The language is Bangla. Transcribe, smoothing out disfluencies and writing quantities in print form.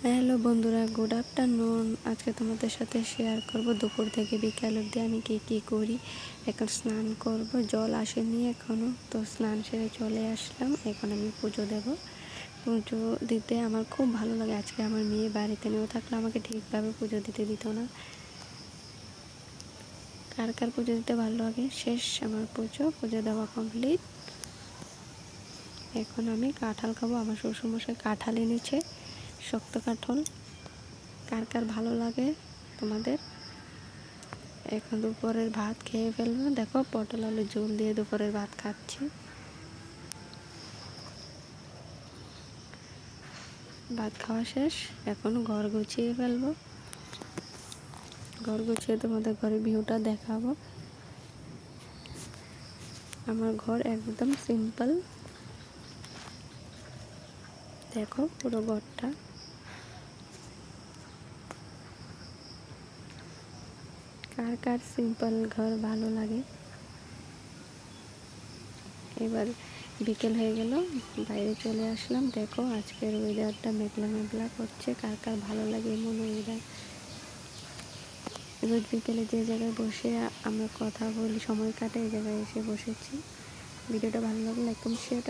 হ্যালো বন্ধুরা, গুড আফটারনুন। আজকে তোমাদের সাথে শেয়ার করব দুপুর থেকে বিকাল অবধি আমি কী করি। এখন স্নান করব, জল আসেনি এখনও, তো স্নান সেরে চলে আসলাম। এখন আমি পুজো দেব। পুজো দিতে আমার খুব ভালো লাগে। আজকে আমার মেয়ে বাড়িতে নেও থাকলে আমাকে ঠিকভাবে পুজো দিতে দিত না। কার কার পুজো দিতে ভালো লাগে। শেষ আমার পুজো দেওয়া কমপ্লিট। এখন আমি কাঁঠাল খাবো। আমার শ্বশুরমশাই কাঁঠাল এনেছে, শক্ত কাঁঠাল। কার কার ভালো লাগে তোমাদের। এখন দুপুরের ভাত খেয়ে ফেলবো। দেখো, পটল আলু ঝোল দিয়ে দুপুরের ভাত খাচ্ছি। ভাত খাওয়া শেষ, এখন ঘর গুছিয়ে ফেলবো। ঘর গুছিয়ে তোমাদের ঘরের ভিউটা দেখাবো। আমার ঘর একদম সিম্পল, দেখো পুরো ঘরটা। কার কার সিম্পল ঘর ভালো লাগে। এবার বিকেল হয়ে গেল, বাইরে চলে আসলাম। দেখো আজকের ওয়েদারটা মেঘলা মেঘলা করছে। কার কার ভালো লাগে এমন ওয়েদার। রোজ বিকেলে যে জায়গায় বসে আমরা কথা বলি, সময় কাটে, এই জায়গায় এসে বসেছি। ভিডিওটা ভালো লাগলে একদম শেয়ার